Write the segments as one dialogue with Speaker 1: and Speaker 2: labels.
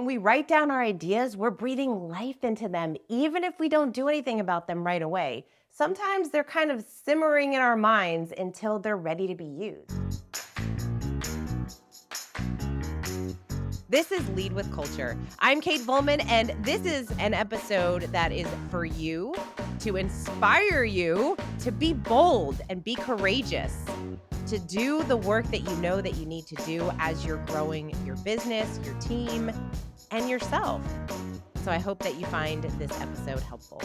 Speaker 1: When we write down our ideas, we're breathing life into them, even if we don't do anything about them right away. Sometimes they're kind of simmering in our minds until they're ready to be used. This is Lead with Culture. I'm Kate Volman, and this is an episode that is for you, to inspire you to be bold and be courageous, to do the work that you know that you need to do as you're growing your business, your team, and yourself. So I hope that you find this episode helpful.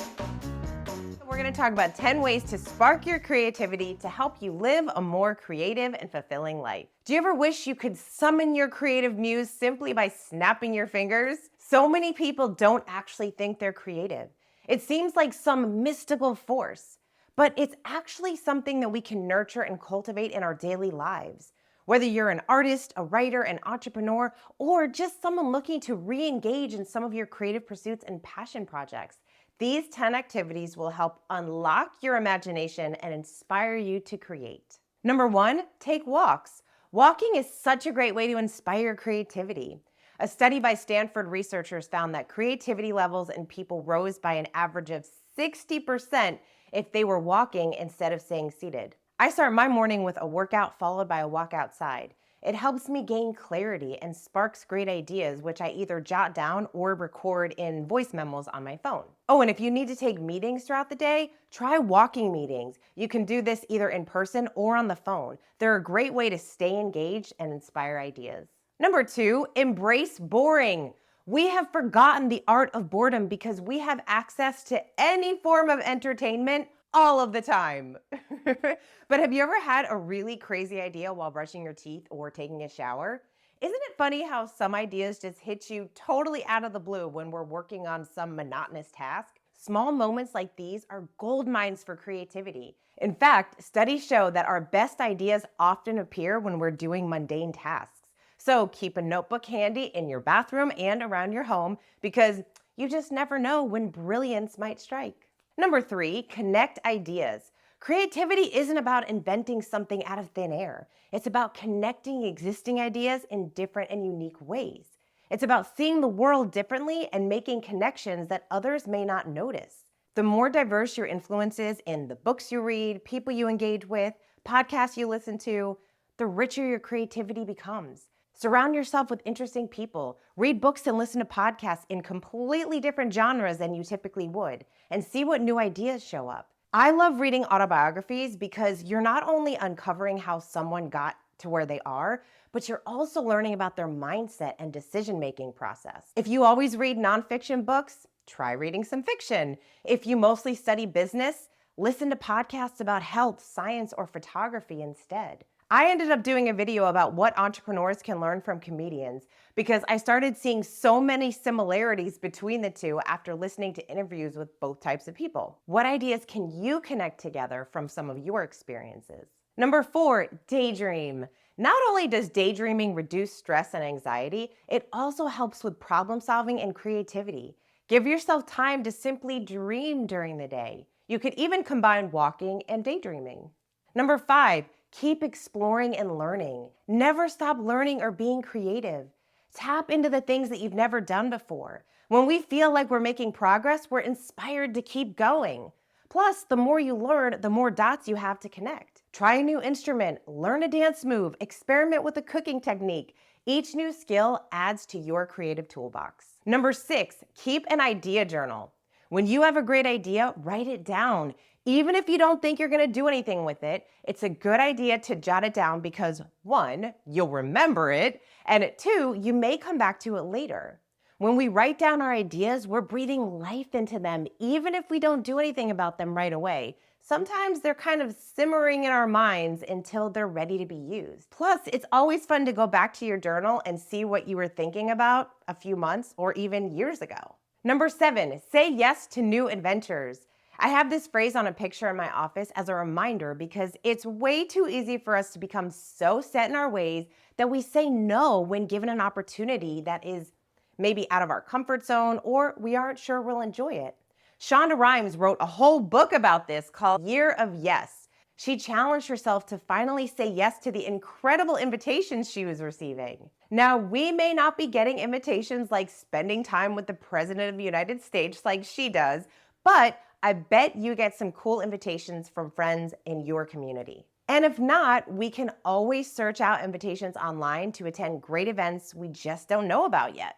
Speaker 1: We're going to talk about 10 ways to spark your creativity to help you live a more creative and fulfilling life. Do you ever wish you could summon your creative muse simply by snapping your fingers? So many people don't actually think they're creative. It seems like some mystical force, but it's actually something that we can nurture and cultivate in our daily lives. Whether you're an artist, a writer, an entrepreneur, or just someone looking to re-engage in some of your creative pursuits and passion projects, these 10 activities will help unlock your imagination and inspire you to create. Number 1, take walks. Walking is such a great way to inspire creativity. A study by Stanford researchers found that creativity levels in people rose by an average of 60% if they were walking instead of staying seated. I start my morning with a workout followed by a walk outside. It helps me gain clarity and sparks great ideas, which I either jot down or record in voice memos on my phone. Oh, and if you need to take meetings throughout the day, try walking meetings. You can do this either in person or on the phone. They're a great way to stay engaged and inspire ideas. Number 2, embrace boring. We have forgotten the art of boredom because we have access to any form of entertainment all of the time. But have you ever had a really crazy idea while brushing your teeth or taking a shower? Isn't it funny how some ideas just hit you totally out of the blue when we're working on some monotonous task? Small moments like these are gold mines for creativity. In fact, studies show that our best ideas often appear when we're doing mundane tasks. So keep a notebook handy in your bathroom and around your home because you just never know when brilliance might strike. Number 3, connect ideas. Creativity isn't about inventing something out of thin air. It's about connecting existing ideas in different and unique ways. It's about seeing the world differently and making connections that others may not notice. The more diverse your influence is in the books you read, people you engage with, podcasts you listen to, the richer your creativity becomes. Surround yourself with interesting people. Read books and listen to podcasts in completely different genres than you typically would, and see what new ideas show up. I love reading autobiographies because you're not only uncovering how someone got to where they are, but you're also learning about their mindset and decision-making process. If you always read nonfiction books, try reading some fiction. If you mostly study business, listen to podcasts about health, science, or photography instead. I ended up doing a video about what entrepreneurs can learn from comedians because I started seeing so many similarities between the two after listening to interviews with both types of people. What ideas can you connect together from some of your experiences? Number 4, daydream. Not only does daydreaming reduce stress and anxiety, it also helps with problem solving and creativity. Give yourself time to simply dream during the day. You could even combine walking and daydreaming. Number 5, keep exploring and learning. Never stop learning or being creative. Tap into the things that you've never done before. When we feel like we're making progress, we're inspired to keep going. Plus, the more you learn, the more dots you have to connect. Try a new instrument, learn a dance move, experiment with a cooking technique. Each new skill adds to your creative toolbox. Number 6, keep an idea journal. When you have a great idea, write it down. Even if you don't think you're going to do anything with it, it's a good idea to jot it down because 1, you'll remember it, and 2, you may come back to it later. When we write down our ideas, we're breathing life into them, even if we don't do anything about them right away. Sometimes they're kind of simmering in our minds until they're ready to be used. Plus, it's always fun to go back to your journal and see what you were thinking about a few months or even years ago. Number 7, say yes to new adventures. I have this phrase on a picture in my office as a reminder because it's way too easy for us to become so set in our ways that we say no when given an opportunity that is maybe out of our comfort zone or we aren't sure we'll enjoy it. Shonda Rhimes wrote a whole book about this called Year of Yes. She challenged herself to finally say yes to the incredible invitations she was receiving. Now, we may not be getting invitations like spending time with the President of the United States like she does, but I bet you get some cool invitations from friends in your community. And if not, we can always search out invitations online to attend great events we just don't know about yet.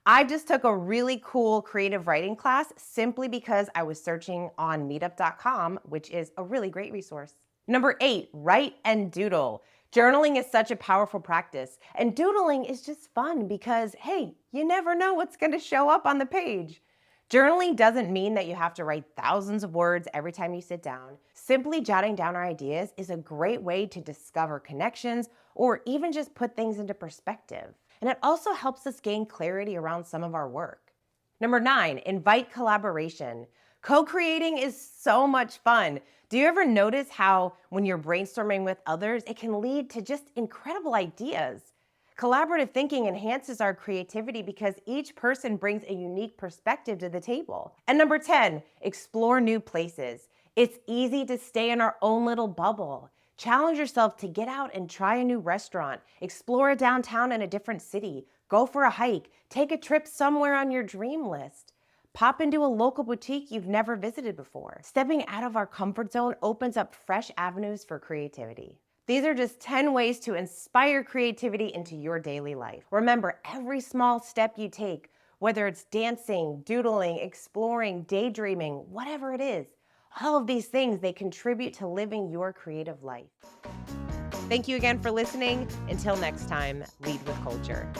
Speaker 1: I just took a really cool creative writing class simply because I was searching on meetup.com, which is a really great resource. Number 8, write and doodle. Journaling is such a powerful practice, and doodling is just fun because, hey, you never know what's going to show up on the page. Journaling doesn't mean that you have to write thousands of words every time you sit down. Simply jotting down our ideas is a great way to discover connections or even just put things into perspective. And it also helps us gain clarity around some of our work. Number 9, invite collaboration. Co-creating is so much fun. Do you ever notice how when you're brainstorming with others, it can lead to just incredible ideas? Collaborative thinking enhances our creativity because each person brings a unique perspective to the table. And number 10, explore new places. It's easy to stay in our own little bubble. Challenge yourself to get out and try a new restaurant, explore a downtown in a different city, go for a hike, take a trip somewhere on your dream list. Pop into a local boutique you've never visited before. Stepping out of our comfort zone opens up fresh avenues for creativity. These are just 10 ways to inspire creativity into your daily life. Remember, every small step you take, whether it's dancing, doodling, exploring, daydreaming, whatever it is, all of these things, they contribute to living your creative life. Thank you again for listening. Until next time, lead with culture.